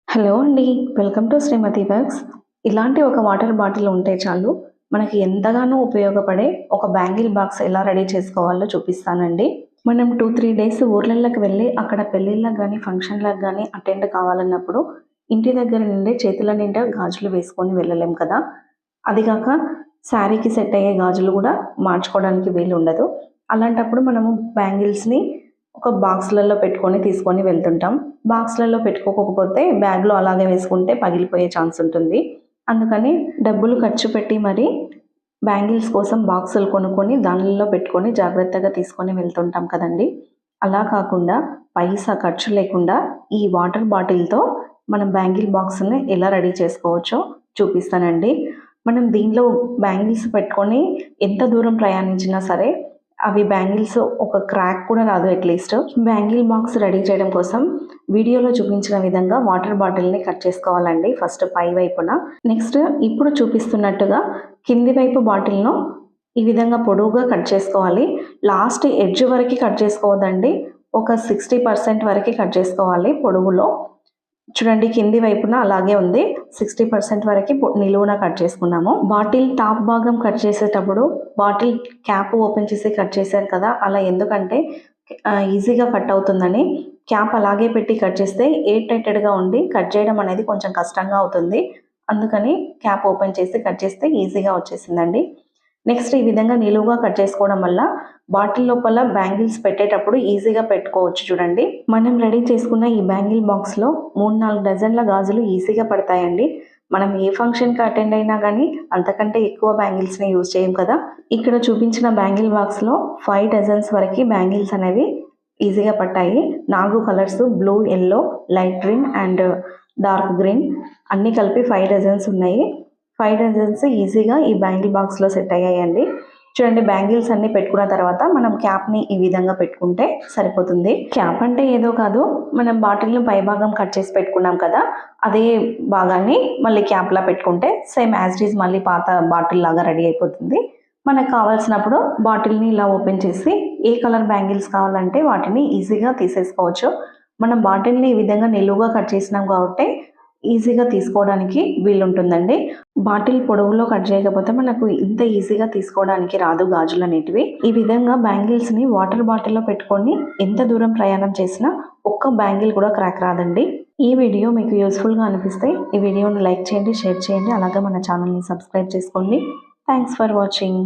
Hello అండి. Welcome to Shrimati works. ఇలాంటి ఒక వాటర్ బాటిల్ ఉంటే చాలు మనకి ఎంతగానో ఉపయోగపడే ఒక బ్యాంగిల్ బాక్స్ ఎలా రెడీ చేసుకోవాలో చూపిస్తానండి. మనం 2-3 డేస్ ఊర్లలోకి వెళ్ళి అక్కడ పెళ్ళిళ్ళకి గానీ, ఫంక్షన్‌లకు గానీ అటెండ్ కావాలన్నప్పుడు ఇంటి దగ్గర నుండే చేతుల నిండా గాజులు వేసుకొని వెళ్ళలేం కదా! అది కాక శారీకి సెట్ అయ్యే గాజులు గూడా మార్చుకోవడానికి వీలుండదు. అలాంటప్పుడు మనము బ్యాంగిల్స్‌ని ఒక బాక్స్‌లలో పెట్టుకొని తీసుకొని వెళ్తుంటాం. బాక్స్‌లలో పెట్టుకోకపోతే బ్యాగ్‌లో అలాగే వేసుకుంటే పగిలిపోయే ఛాన్స్ ఉంటుంది. అందుకని డబ్బులు ఖర్చు పెట్టి మరి బ్యాంగిల్స్ కోసం బాక్సులు కొనుక్కొని దానిలో పెట్టుకొని జాగ్రత్తగా తీసుకొని వెళ్తుంటాం కదండీ! అలా కాకుండా పైసా ఖర్చు లేకుండా ఈ వాటర్ బాటిల్‌తో మనం బ్యాంగిల్ బాక్స్‌ని ఎలా రెడీ చేసుకోవచ్చో చూపిస్తానండి. మనం దీనిలో బ్యాంగిల్స్ పెట్టుకొని ఎంత దూరం ప్రయాణించినా సరే అవి బ్యాంగిల్స్ ఒక క్రాక్ కూడా రాదు అట్‌లీస్ట్. బ్యాంగిల్ బాక్స్ రెడీ చేయడం కోసం వీడియోలో చూపించిన విధంగా వాటర్ బాటిల్‌ని కట్ చేసుకోవాలండి ఫస్ట్ పై వైపున. నెక్స్ట్ ఇప్పుడు చూపిస్తున్నట్టుగా కింది వైపు బాటిల్‌ను ఈ విధంగా పొడవుగా కట్ చేసుకోవాలి. లాస్ట్ ఎడ్జ్ వరకి కట్ చేసుకోవద్దండి. ఒక 60% వరకి కట్ చేసుకోవాలి పొడవులో. చూడండి కింది వైపున అలాగే ఉంది. 60% వరకి నిలువున కట్ చేసుకున్నాము. బాటిల్ టాప్ భాగం కట్ చేసేటప్పుడు బాటిల్ క్యాప్ ఓపెన్ చేసి కట్ చేశారు కదా! అలా ఎందుకంటే ఈజీగా కట్ అవుతుందని క్యాప్ అలాగే పెట్టి కట్ చేస్తే ఎయిర్ టైటెడ్‌గా ఉండి కట్ చేయడం అనేది కొంచెం కష్టంగా అవుతుంది. అందుకని క్యాప్ ఓపెన్ చేసి కట్ చేస్తే ఈజీగా వచ్చేసిందండి. నెక్స్ట్ ఈ విధంగా నిలువుగా కట్ చేసుకోవడం వల్ల బాటిల్ లోపల బ్యాంగిల్స్ పెట్టేటప్పుడు ఈజీగా పెట్టుకోవచ్చు చూడండి. మనం రెడీ చేసుకున్న ఈ బ్యాంగిల్ బాక్స్‌లో 3-4 డజన్ల గాజులు ఈజీగా పడతాయండి. మనం ఏ ఫంక్షన్‌కి అటెండ్ అయినా గానీ అంతకంటే ఎక్కువ బ్యాంగిల్స్‌ని యూజ్ చేయం కదా! ఇక్కడ చూపించిన బ్యాంగిల్ బాక్స్‌లో 5 డజన్స్ వరకి బ్యాంగిల్స్ అనేవి ఈజీగా పట్టాయి. 4 colours blue, yellow, light green and dark green అన్నీ కలిపి 5 డజన్స్ ఉన్నాయి. 5 డజన్స్ ఈజీగా ఈ బ్యాంగిల్ బాక్స్‌లో సెట్ అయ్యాయండి. చూడండి బ్యాంగిల్స్ అన్నీ పెట్టుకున్న తర్వాత మనం క్యాప్‌ని ఈ విధంగా పెట్టుకుంటే సరిపోతుంది. క్యాప్ అంటే ఏదో కాదు, మనం బాటిల్‌ని పైభాగం కట్ చేసి పెట్టుకున్నాం కదా! అదే భాగాన్ని మళ్ళీ క్యాప్‌లా పెట్టుకుంటే సేమ్ యాజ్ ఇట్ ఈజ్ మళ్ళీ పాత బాటిల్ లాగా రెడీ అయిపోతుంది. మనకు కావాల్సినప్పుడు బాటిల్‌ని ఇలా ఓపెన్ చేసి ఏ కలర్ బ్యాంగిల్స్ కావాలంటే వాటిని ఈజీగా తీసేసుకోవచ్చు. మనం బాటిల్‌ని ఈ విధంగా నిలువుగా కట్ చేసినాం కాబట్టి ఈజీగా తీసుకోవడానికి వీలుంటుందండి. బాటిల్ పొడవులో కట్ చేయకపోతే మనకు ఇంత ఈజీగా తీసుకోవడానికి రాదు గాజులనేటివి. ఈ విధంగా బ్యాంగిల్స్‌ని వాటర్ బాటిల్‌లో పెట్టుకొని ఎంత దూరం ప్రయాణం చేసినా ఒక్క బ్యాంగిల్ కూడా క్రాక్ రాదండి. ఈ వీడియో మీకు యూజ్‌ఫుల్‌గా అనిపిస్తే ఈ వీడియోని లైక్ చేయండి, షేర్ చేయండి. అలాగే మన ఛానల్‌ని సబ్స్క్రైబ్ చేసుకోండి. Thanks for watching.